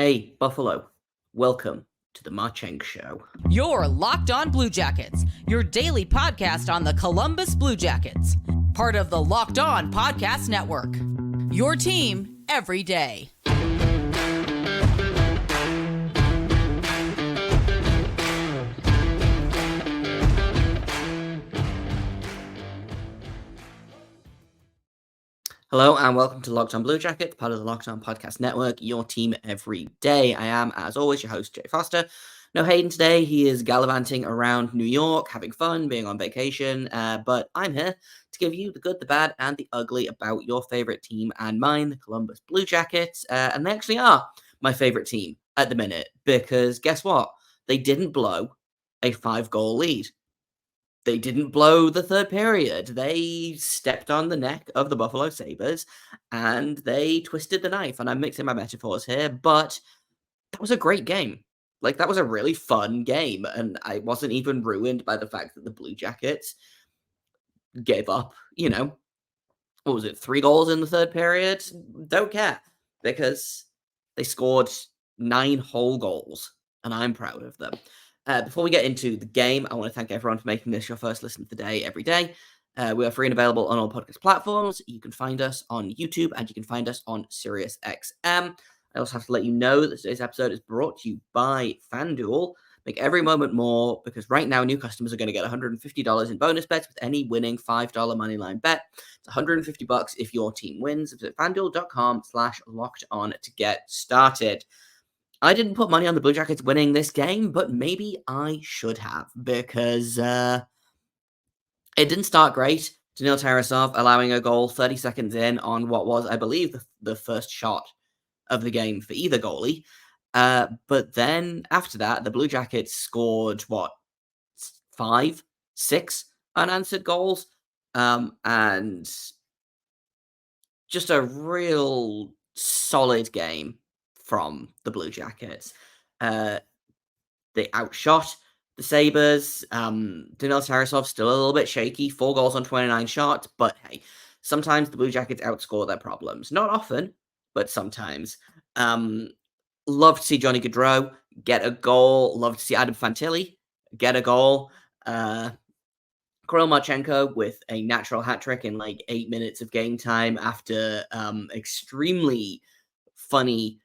Hey, Buffalo. Welcome to the Marchenk-Show. You're Locked On Blue Jackets, your daily podcast on the Columbus Blue Jackets, part of the Locked On Podcast Network. Your team every day. Hello and welcome to Locked On Blue Jackets, part of the Locked On Podcast Network, your team every day. I am, as always, your host, Jay Foster. No Hayden today. He is gallivanting around New York, having fun, being on vacation, but I'm here to give you the good, the bad, and the ugly about your favorite team and mine, the Columbus Blue Jackets, and they actually are my favorite team at the minute, because guess what? They didn't blow a 5-goal lead. They didn't blow the third period. They stepped on the neck of the Buffalo Sabres and they twisted the knife. And I'm mixing my metaphors here, but that was a great game. Like, that was a really fun game. And I wasn't even ruined by the fact that the Blue Jackets gave up, what was it, 3 goals in the third period? Don't care, because they scored 9 whole goals, and I'm proud of them. Before we get into the game, I want to thank everyone for making this your first listen of the day every day. We are free and available on all podcast platforms. You can find us on YouTube and you can find us on SiriusXM. I also have to let you know that today's episode is brought to you by FanDuel. Make every moment more, because right now new customers are going to get $150 in bonus bets with any winning $5 moneyline bet. It's $150 if your team wins. Visit FanDuel.com/locked-on to get started. I didn't put money on the Blue Jackets winning this game, but maybe I should have, because it didn't start great. Danil Tarasov allowing a goal 30 seconds in on what was, I believe, the first shot of the game for either goalie. But then after that, the Blue Jackets scored, 5, 6 unanswered goals? And just a real solid game from the Blue Jackets. They outshot the Sabres. Danil Tarasov still a little bit shaky, 4 goals on 29 shots, but hey, sometimes the Blue Jackets outscore their problems. Not often, but sometimes. Love to see Johnny Gaudreau get a goal. Love to see Adam Fantilli get a goal. Kirill Marchenko with a natural hat trick in like 8 minutes of game time after extremely funny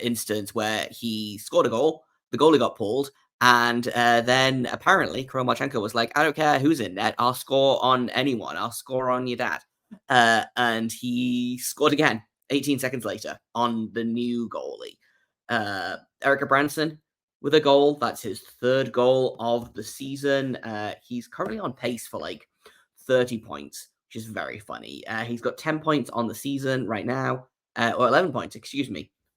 instance where he scored a goal, the goalie got pulled, and then apparently Kirill Marchenko was like, I don't care who's in net, I'll score on anyone, I'll score on your dad. And he scored again 18 seconds later on the new goalie. Erica Branson with a goal. That's his 3rd goal of the season. He's currently on pace for like 30 points, which is very funny. He's got 10 points on the season right now. Or 11 points,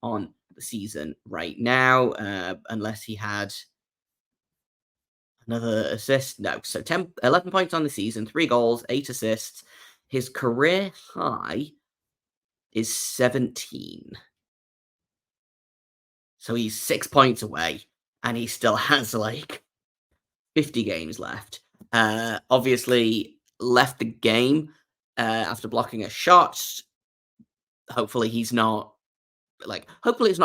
on the season right now, unless he had another assist. No, so 11 points on the season, 3 goals, 8 assists. His career high is 17. So he's 6 points away, and he still has like 50 games left. Obviously, left the game after blocking a shot. Hopefully it's not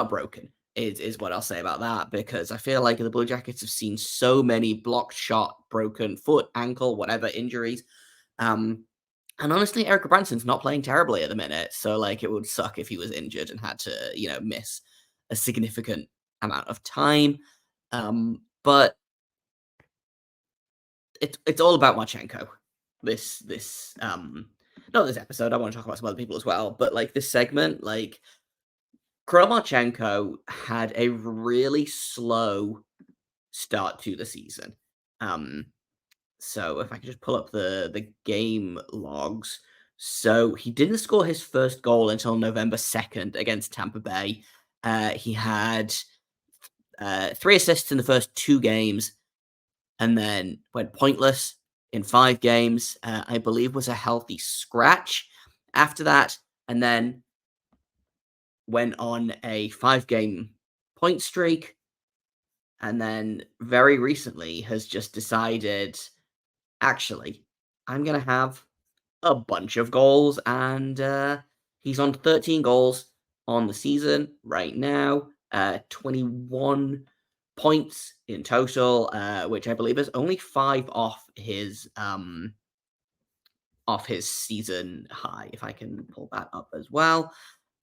broken, is what I'll say about that, because I feel like the Blue Jackets have seen so many blocked shot, broken foot, ankle, whatever injuries. And honestly, Erica Branson's not playing terribly at the minute, so like it would suck if he was injured and had to, miss a significant amount of time. But it's all about Marchenko. Not this episode, I want to talk about some other people as well, but like this segment, like Kirill Marchenko had a really slow start to the season. So if I could just pull up the game logs. So he didn't score his first goal until November 2nd against Tampa Bay. He had 3 assists in the first 2 games and then went pointless in 5 games. I believe was a healthy scratch after that, and then went on a 5-game point streak, and then very recently has just decided, actually, I'm going to have a bunch of goals, and he's on 13 goals on the season right now. 21 points in total, which I believe is only 5 off his season high, if I can pull that up as well.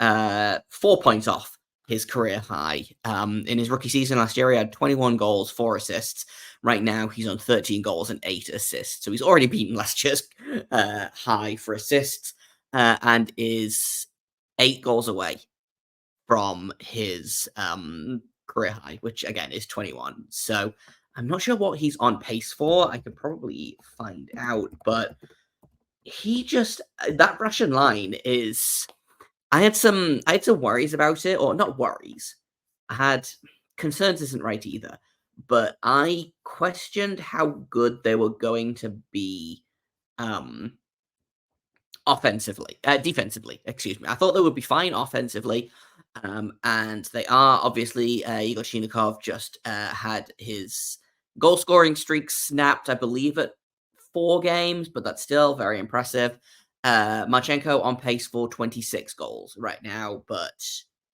4 points off his career high. In his rookie season last year, he had 21 goals, 4 assists. Right now, he's on 13 goals and 8 assists. So he's already beaten last year's high for assists and is 8 goals away from his career high, which again is 21. So I'm not sure what he's on pace for. I could probably find out, but he just that Russian line is. I had some worries about it, or not worries. I had concerns isn't right either, but I questioned how good they were going to be defensively, excuse me. I thought they would be fine offensively, and they are. Obviously, Igor Chinikov just had his goal scoring streak snapped, I believe, at 4 games, but that's still very impressive. Marchenko on pace for 26 goals right now, but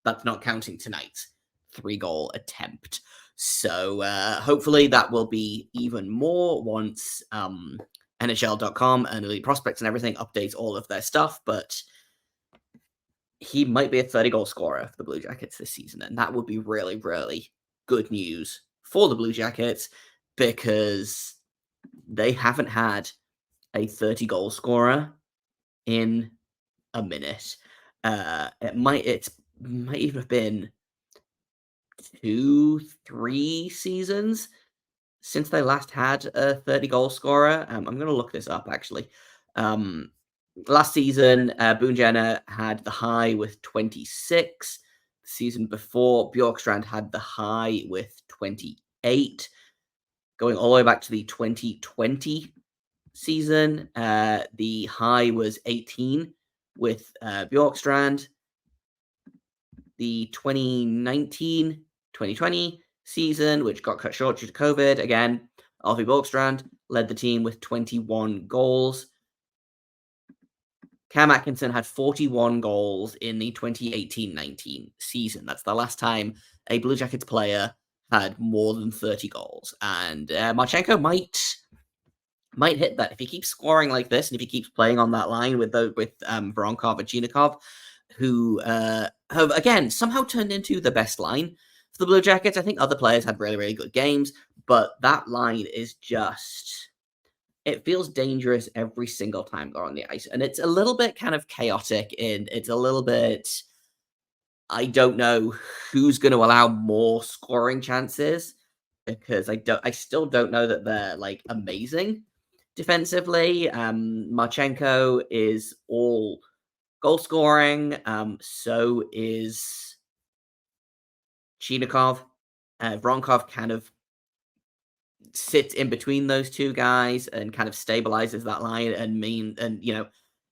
that's not counting tonight's 3-goal attempt. So hopefully that will be even more once NHL.com and Elite Prospects and everything updates all of their stuff, but he might be a 30-goal scorer for the Blue Jackets this season, and that would be really, really good news for the Blue Jackets because they haven't had a 30-goal scorer in a minute. It might even have been 2-3 seasons since they last had a 30-goal scorer. I'm going to look this up, actually. Last season, Boone Jenner had the high with 26. The season before, Bjorkstrand had the high with 28. Going all the way back to the 2020 season, the high was 18 with Bjorkstrand. The 2019-2020 season, which got cut short due to COVID, again, Alfie Bjorkstrand led the team with 21 goals. Cam Atkinson had 41 goals in the 2018-19 season. That's the last time a Blue Jackets player had more than 30 goals. And Marchenko might hit that if he keeps scoring like this and if he keeps playing on that line with Voronkov and Chinikov, who have again somehow turned into the best line for the Blue Jackets. I think other players had really, really good games, but that line is just, it feels dangerous every single time they're on the ice, and it's a little bit kind of chaotic. And it's a little bit, I don't know who's going to allow more scoring chances because I still don't know that they're like amazing defensively. Marchenko is all goal scoring. So is Chinikov. Voronkov kind of sits in between those two guys and kind of stabilizes that line and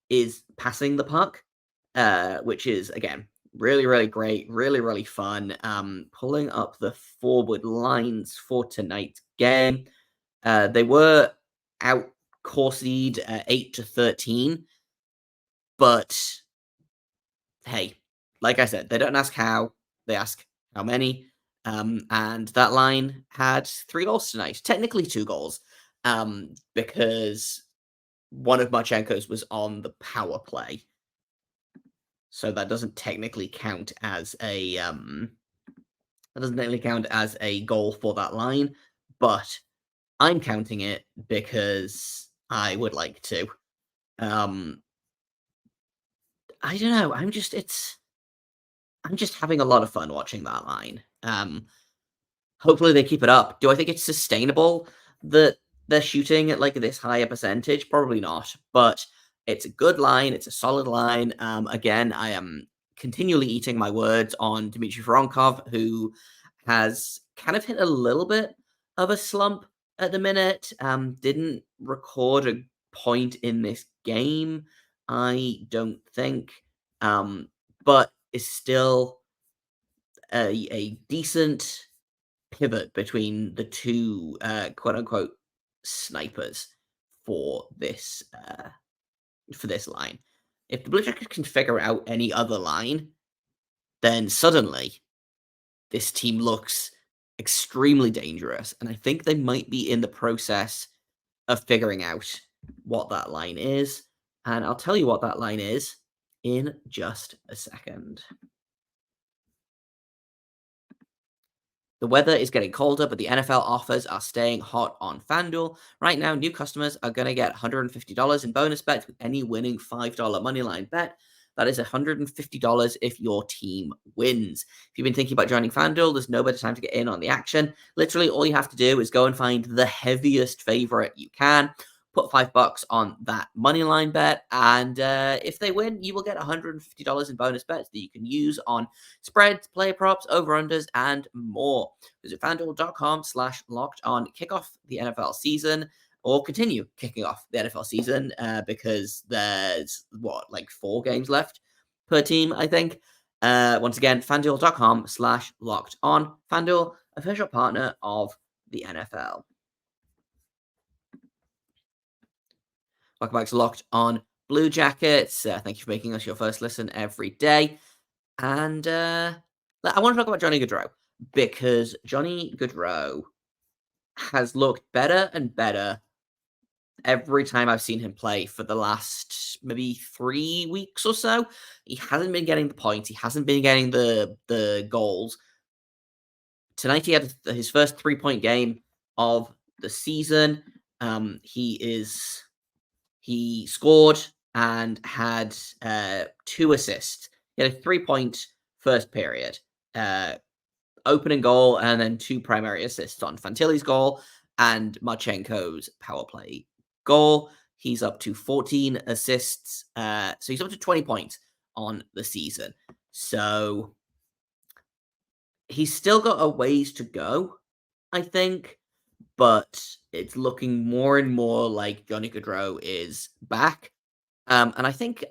is passing the puck, which is again really, really great, really, really fun. Pulling up the forward lines for tonight's game. They were out Corsied 8-13, but hey, like I said, they don't ask how, they ask how many. And that line had 3 goals tonight, technically 2 goals, because one of Marchenko's was on the power play. So that doesn't technically count as a goal for that line, but I'm counting it because I would like to. I don't know. I'm just having a lot of fun watching that line. Hopefully they keep it up. Do I think it's sustainable that they're shooting at like this higher percentage? Probably not, but it's a good line. It's a solid line. Again, I am continually eating my words on Dmitry Voronkov, who has kind of hit a little bit of a slump at the minute. Didn't record a point in this game, I don't think, but is still a decent pivot between the two quote-unquote snipers for this line. If the Blue Jackets can figure out any other line then suddenly this team looks extremely dangerous. And I think they might be in the process of figuring out what that line is. And I'll tell you what that line is in just a second. The weather is getting colder, but the NFL offers are staying hot on FanDuel. Right now, new customers are going to get $150 in bonus bets with any winning $5 moneyline bet. That is $150 if your team wins. If you've been thinking about joining FanDuel, there's no better time to get in on the action. Literally, all you have to do is go and find the heaviest favorite you can. Put $5 on that money line bet, and if they win, you will get $150 in bonus bets that you can use on spreads, player props, over-unders, and more. Visit FanDuel.com/locked-on. Kick off the NFL season, or continue kicking off the NFL season, because there's, 4 games left per team, I think. Once again, FanDuel.com/locked-on. FanDuel, official partner of the NFL. Welcome back to Locked On Blue Jackets. Thank you for making us your first listen every day. And I want to talk about Johnny Gaudreau, because Johnny Gaudreau has looked better and better every time I've seen him play for the last maybe 3 weeks or so. He hasn't been getting the points. He hasn't been getting the goals. Tonight he had his first 3-point game of the season. He scored and had 2 assists. He had a 3-point first period, opening goal, and then 2 primary assists on Fantilli's goal and Marchenko's power play goal. He's up to 14 assists, so he's up to 20 points on the season. So he's still got a ways to go, I think, but it's looking more and more like Johnny Gaudreau is back. And I think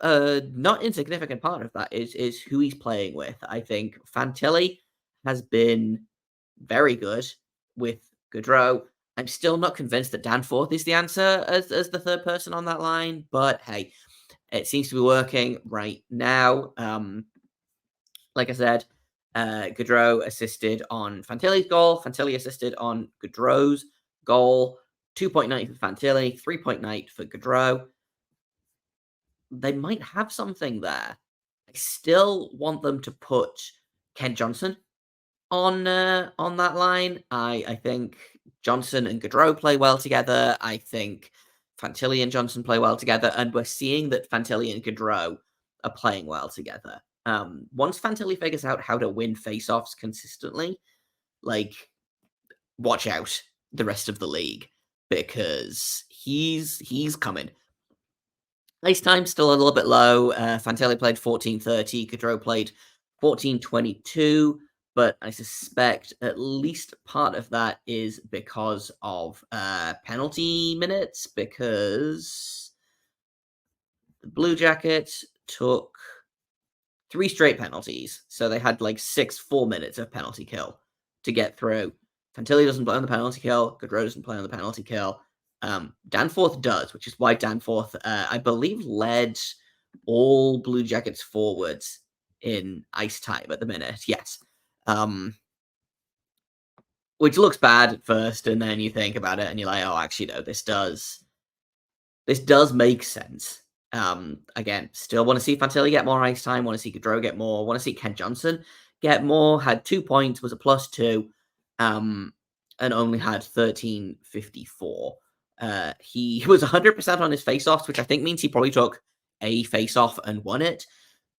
a not insignificant part of that is who he's playing with. I think Fantilli has been very good with Gaudreau. I'm still not convinced that Danforth is the answer as the third person on that line, but hey, it seems to be working right now. Like I said, Gaudreau assisted on Fantilli's goal. Fantilli assisted on Gaudreau's goal. 2-point night for Fantilli, 3-point night for Gaudreau. They might have something there. I still want them to put Kent Johnson on that line. I think Johnson and Gaudreau play well together. I think Fantilli and Johnson play well together, and we're seeing that Fantilli and Gaudreau are playing well together. Once Fantilli figures out how to win faceoffs consistently, watch out the rest of the league, because he's coming. Ice time still a little bit low. Fantilli played 14:30. Gaudreau played 14:22. But I suspect at least part of that is because of penalty minutes, because the Blue Jackets took 3 straight penalties. So they had 4 minutes of penalty kill to get through. Fantilli doesn't play on the penalty kill. Gaudreau doesn't play on the penalty kill. Danforth does, which is why Danforth, I believe, led all Blue Jackets forwards in ice time at the minute. Yes. Which looks bad at first, and then you think about it and you're like, oh, actually, no, this does make sense. Again, still want to see Fantilli get more ice time, want to see Gaudreau get more, want to see Kent Johnson get more, had 2 points, was a +2, and only had 1354. He was 100% on his faceoffs, which I think means he probably took a faceoff and won it,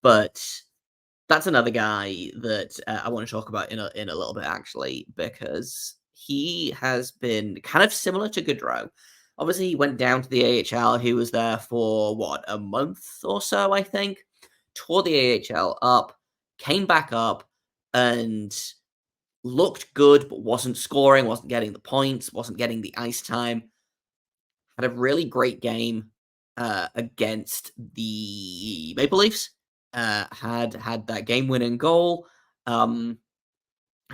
but that's another guy that I want to talk about in a little bit, actually, because he has been kind of similar to Gaudreau. Obviously, he went down to the AHL. He was there for, a month or so, I think. Tore the AHL up, came back up, and looked good, but wasn't scoring, wasn't getting the points, wasn't getting the ice time. Had a really great game against the Maple Leafs. Had that game-winning goal, had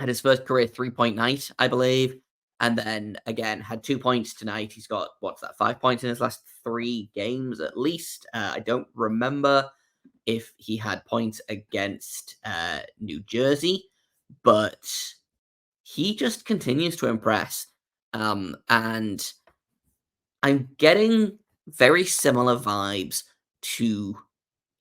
his first career 3-point night, I believe, and then, again, had 2 points tonight. He's got, 5 points in his last 3 games, at least. I don't remember if he had points against New Jersey, but he just continues to impress. And I'm getting very similar vibes to,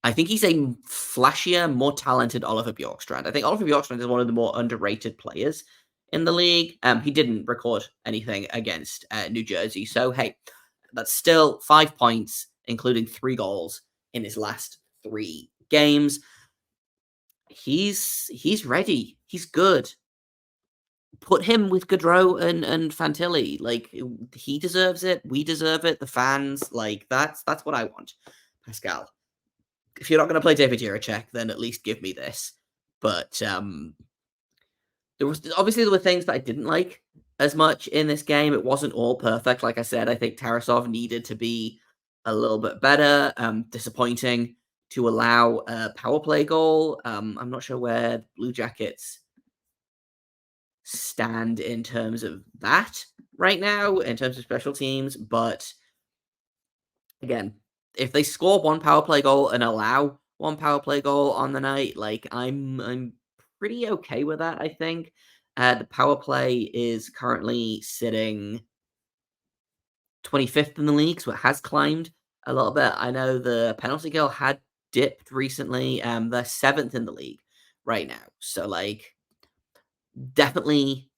I think he's a flashier, more talented Oliver Bjorkstrand. I think Oliver Bjorkstrand is one of the more underrated players in the league. He didn't record anything against New Jersey. So, hey, that's still 5 points, including 3 goals in his last 3 games. He's ready. He's good. Put him with Gaudreau and Fantilli. Like, he deserves it. We deserve it. The fans. Like, that's what I want, Pascal. If you're not going to play David Jiricek, then at least give me this. But there were things that I didn't like as much in this game. It wasn't all perfect. Like I said, I think Tarasov needed to be a little bit better. Disappointing to allow a power play goal. I'm not sure where Blue Jackets stand in terms of that right now, in terms of special teams. But again, if they score 1 power play goal and allow 1 power play goal on the night, like, I'm pretty okay with that, I think. The power play is currently sitting 25th in the league, so it has climbed a little bit. I know the penalty kill had dipped recently. They're 7th in the league right now. So, like, definitely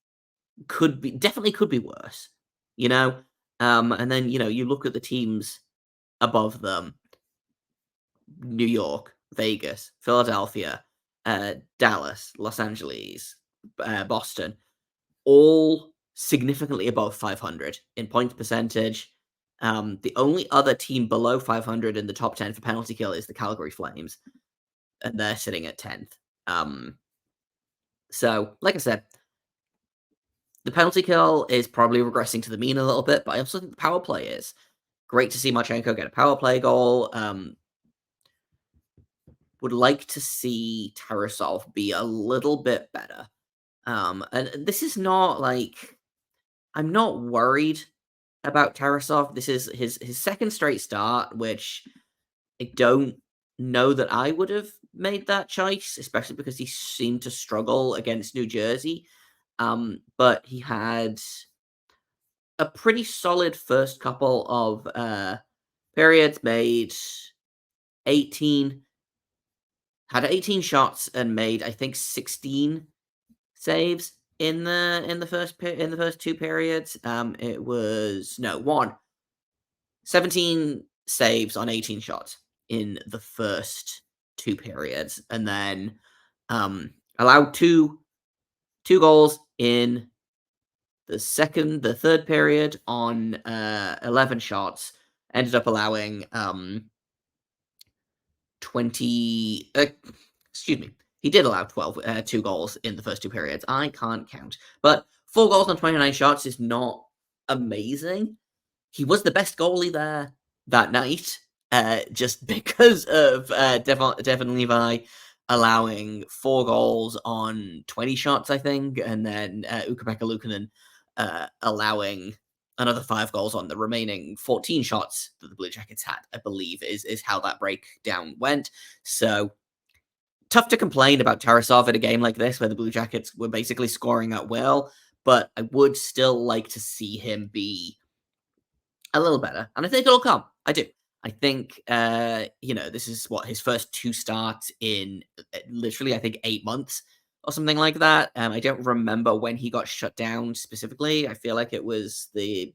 could be worse, you know? And then, you look at the teams above them: New York, Vegas, Philadelphia, Dallas, Los Angeles, Boston, all significantly above 500 in points percentage. The only other team below 500 in the top 10 for penalty kill is the Calgary Flames, and they're sitting at 10th. So, like I said, the penalty kill is probably regressing to the mean a little bit, but I also think the power play is. Great to see Marchenko get a power play goal. Would like to see Tarasov be a little bit better. And this is not like, I'm not worried about Tarasov. This is his second straight start, which I don't know that I would have made that choice, especially because he seemed to struggle against New Jersey. But he had a pretty solid first couple of periods, had 18 shots and made, I think, 16 saves in the first 2 periods. It was 17 saves on 18 shots in the first 2 periods, and then allowed two goals in the third period on 11 shots. Ended up allowing 20. Excuse me. He did allow 2 goals in the first 2 periods. I can't count, but 4 goals on 29 shots is not amazing. He was the best goalie there that night, just because of Devon Levi allowing 4 goals on 20 shots, I think, and then Ukko-Pekka Luukkonen allowing another 5 goals on the remaining 14 shots that the Blue Jackets had, I believe, is how that breakdown went. So, tough to complain about Tarasov in a game like this, where the Blue Jackets were basically scoring at will, but I would still like to see him be a little better, and I think it'll come. I do. I think, this is his first 2 starts in literally, I think, 8 months or something like that. I don't remember when he got shut down specifically. I feel like it was the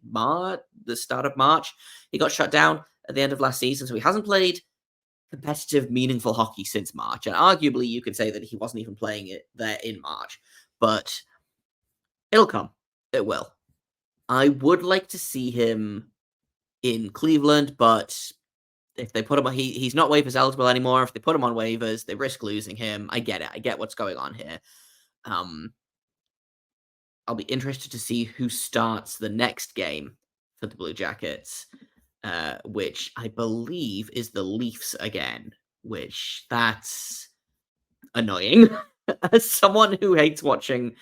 start of March. He got shut down at the end of last season, so he hasn't played competitive, meaningful hockey since March. And arguably, you could say that he wasn't even playing it there in March. But it'll come. It will. I would like to see him in Cleveland, but if they put him on, he's not waivers eligible anymore. If they put him on waivers, they risk losing him. I get it. I get what's going on here. I'll be interested to see who starts the next game for the Blue Jackets, which I believe is the Leafs again, which that's annoying. As someone who hates watching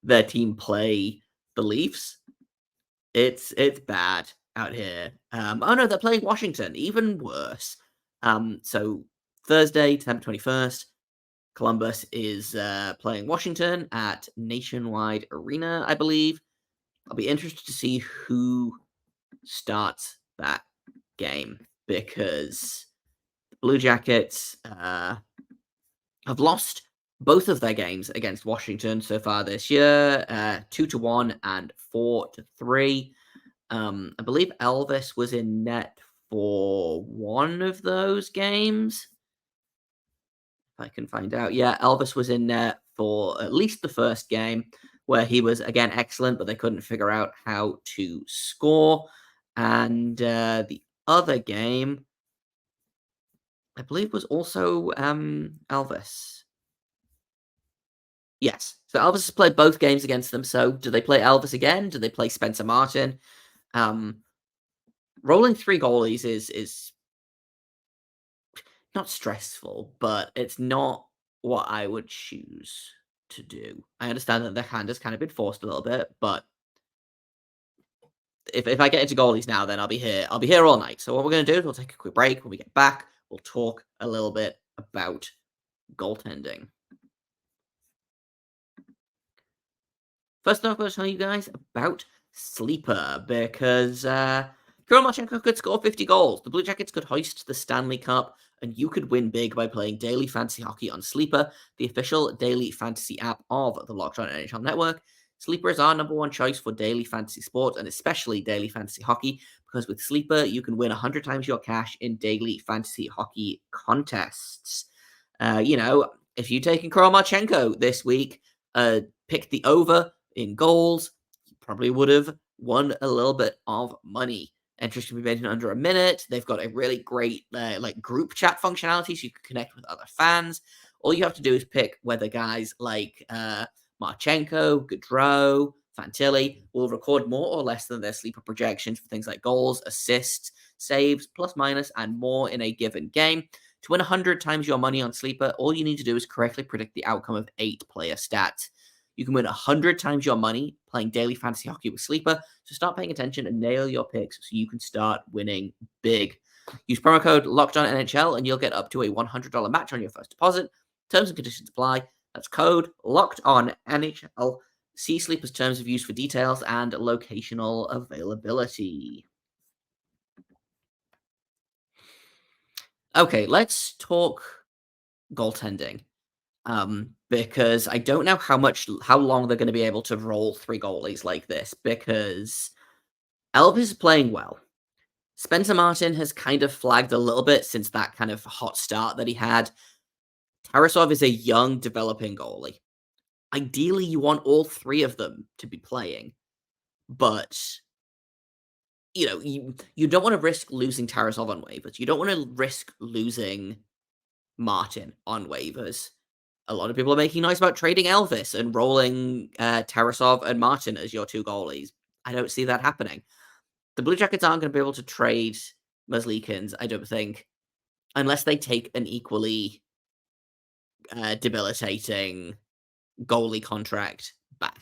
their team play the Leafs, it's bad out here. Oh no, they're playing Washington, even worse. So Thursday, December 21st, Columbus is playing Washington at Nationwide Arena, I believe. I'll be interested to see who starts that game because the Blue Jackets have lost both of their games against Washington so far this year, 2-1 and 4-3. I believe Elvis was in net for one of those games. If I can find out. Yeah, Elvis was in net for at least the first game where he was, again, excellent, but they couldn't figure out how to score. And the other game, I believe, was also Elvis. Yes. So Elvis has played both games against them. So do they play Elvis again? Do they play Spencer Martin? Rolling 3 goalies is not stressful, but it's not what I would choose to do. I understand that their hand has kind of been forced a little bit, but if I get into goalies now, then I'll be here all night. So what we're going to do is we'll take a quick break. When we get back, we'll talk a little bit about goaltending. First off, I'm going to tell you guys about Sleeper, because Kirill Marchenko could score 50 goals. The Blue Jackets could hoist the Stanley Cup, and you could win big by playing daily fantasy hockey on Sleeper, the official daily fantasy app of the Locked On NHL Network. Sleeper is our number one choice for daily fantasy sports, and especially daily fantasy hockey, because with Sleeper, you can win 100 times your cash in daily fantasy hockey contests. If you take in Kirill Marchenko this week, pick the over in goals, you probably would have won a little bit of money. Entries can be made in under a minute. They've got a really great group chat functionality, so you can connect with other fans. All you have to do is pick whether guys like Marchenko, Gaudreau, Fantilli will record more or less than their sleeper projections for things like goals, assists, saves, plus minus, and more in a given game. To win 100 times your money on Sleeper, all you need to do is correctly predict the outcome of 8 player stats. You can win 100 times your money playing daily fantasy hockey with Sleeper, so start paying attention and nail your picks so you can start winning big. Use promo code LOCKEDONNHL and you'll get up to a $100 match on your first deposit. Terms and conditions apply. That's code LOCKEDONNHL. See Sleeper's terms of use for details and locational availability. Okay, let's talk goaltending. Because I don't know how long they're going to be able to roll 3 goalies like this, because Elvis is playing well. Spencer Martin has kind of flagged a little bit since that kind of hot start that he had. Tarasov is a young, developing goalie. Ideally, you want all 3 of them to be playing, but you don't want to risk losing Tarasov on waivers. You don't want to risk losing Martin on waivers. A lot of people are making noise about trading Elvis and rolling Tarasov and Martin as your 2 goalies. I don't see that happening. The Blue Jackets aren't going to be able to trade Merzlikins, I don't think, unless they take an equally debilitating goalie contract back.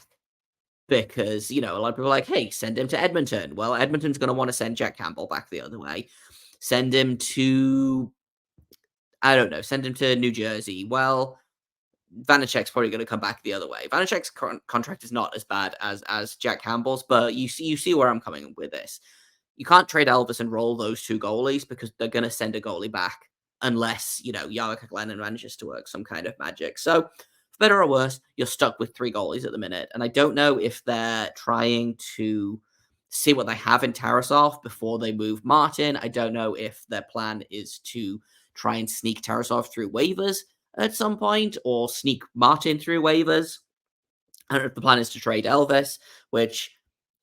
Because, a lot of people are like, hey, send him to Edmonton. Well, Edmonton's going to want to send Jack Campbell back the other way. Send him to, I don't know, send him to New Jersey. Well, Vanacek's probably going to come back the other way. Vanacek's contract is not as bad as Jack Campbell's, but you see where I'm coming with this. You can't trade Elvis and roll those 2 goalies because they're going to send a goalie back unless, Jarek Glennon manages to work some kind of magic. So, for better or worse, you're stuck with 3 goalies at the minute. And I don't know if they're trying to see what they have in Tarasov before they move Martin. I don't know if their plan is to try and sneak Tarasov through waivers at some point, or sneak Martin through waivers. I don't know if the plan is to trade Elvis, which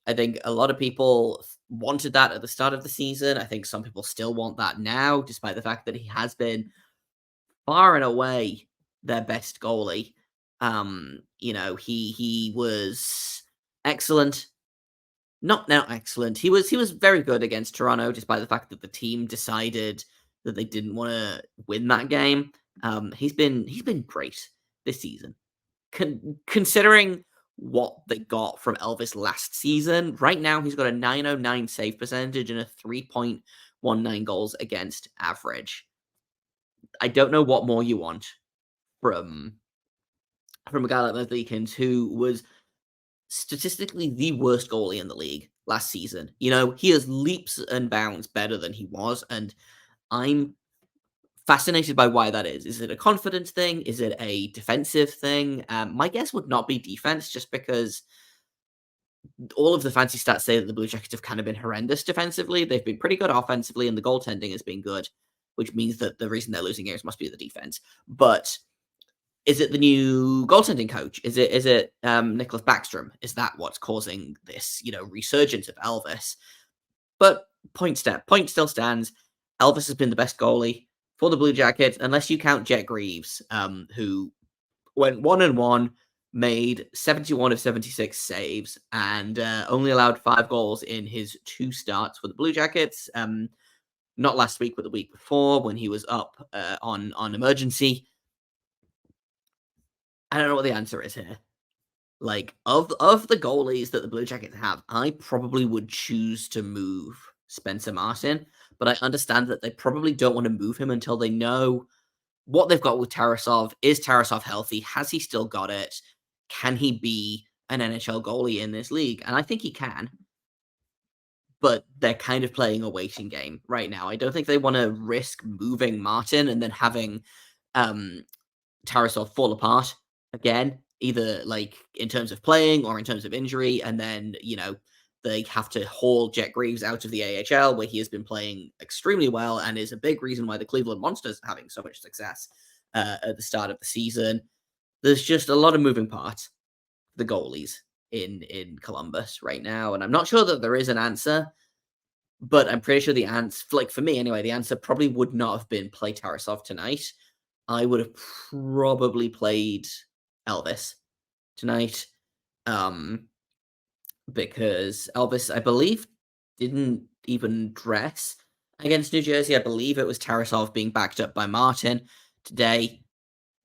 I think a lot of people wanted that at the start of the season. I think some people still want that now, despite the fact that he has been far and away their best goalie. He was excellent. Not excellent. He was very good against Toronto, despite the fact that the team decided that they didn't want to win that game. He's been great this season. Considering what they got from Elvis last season, right now he's got a .909 save percentage and a 3.19 goals against average. I don't know what more you want from a guy like Merzlikins, who was statistically the worst goalie in the league last season. He is leaps and bounds better than he was, and I'm fascinated by why that is. Is it a confidence thing? Is it a defensive thing? My guess would not be defense, just because all of the fancy stats say that the Blue Jackets have kind of been horrendous defensively. They've been pretty good offensively, and the goaltending has been good, which means that the reason they're losing games must be the defense. But is it the new goaltending coach? Is it Nicholas Backstrom? Is that what's causing this, resurgence of Elvis? But point still stands. Elvis has been the best goalie for the Blue Jackets, unless you count Jet Greaves, who went 1-1, made 71 of 76 saves, and only allowed 5 goals in his 2 starts for the Blue Jackets. Not last week, but the week before, when he was up on emergency. I don't know what the answer is here. Like, of the goalies that the Blue Jackets have, I probably would choose to move Spencer Martin, but I understand that they probably don't want to move him until they know what they've got with Tarasov. Is Tarasov healthy? Has he still got it? Can he be an NHL goalie in this league? And I think he can. But they're kind of playing a waiting game right now. I don't think they want to risk moving Martin and then having Tarasov fall apart again, either like in terms of playing or in terms of injury, and then they have to haul Jet Greaves out of the AHL, where he has been playing extremely well and is a big reason why the Cleveland Monsters are having so much success at the start of the season. There's just a lot of moving parts for the goalies in Columbus right now, and I'm not sure that there is an answer, but I'm pretty sure the answer, like for me anyway, the answer probably would not have been play Tarasov tonight. I would have probably played Elvis tonight, because Elvis, I believe, didn't even dress against New Jersey. I believe it was Tarasov being backed up by Martin today.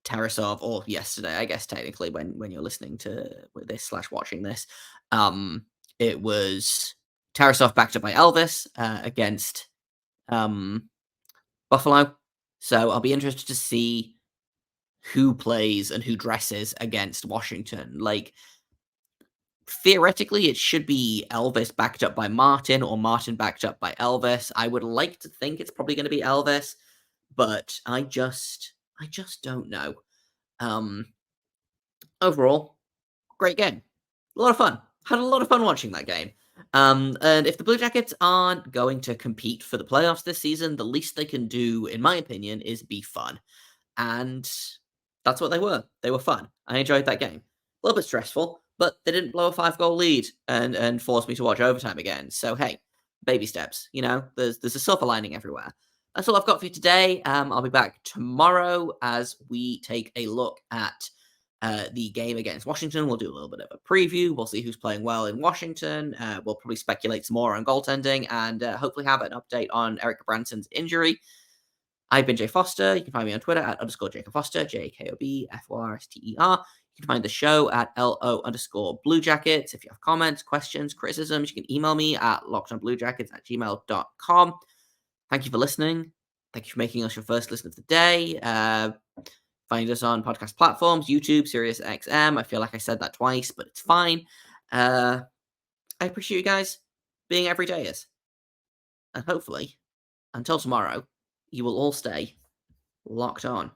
Tarasov, or yesterday, I guess technically, when you're listening to this / watching this, it was Tarasov backed up by Elvis against Buffalo. So I'll be interested to see who plays and who dresses against Washington. Like, theoretically, it should be Elvis backed up by Martin, or Martin backed up by Elvis. I would like to think it's probably going to be Elvis, but I just don't know. Overall, great game. A lot of fun. Had a lot of fun watching that game. And if the Blue Jackets aren't going to compete for the playoffs this season, the least they can do, in my opinion, is be fun. And that's what they were. They were fun. I enjoyed that game. A little bit stressful, but they didn't blow a 5-goal lead and force me to watch overtime again. So, hey, baby steps. There's a silver lining everywhere. That's all I've got for you today. I'll be back tomorrow as we take a look at the game against Washington. We'll do a little bit of a preview. We'll see who's playing well in Washington. We'll probably speculate some more on goaltending and hopefully have an update on Eric Branson's injury. I've been Jay Foster. You can find me on Twitter at _Jacob Foster, JKOBFORSTER. You can find the show at LO_Blue Jackets. If you have comments, questions, criticisms, you can email me at lockedonbluejackets@gmail.com. Thank you for listening. Thank you for making us your first listen of the day. Find us on podcast platforms, YouTube, SiriusXM. I feel like I said that twice, but it's fine. I appreciate you guys being everydayers. And hopefully, until tomorrow, you will all stay locked on.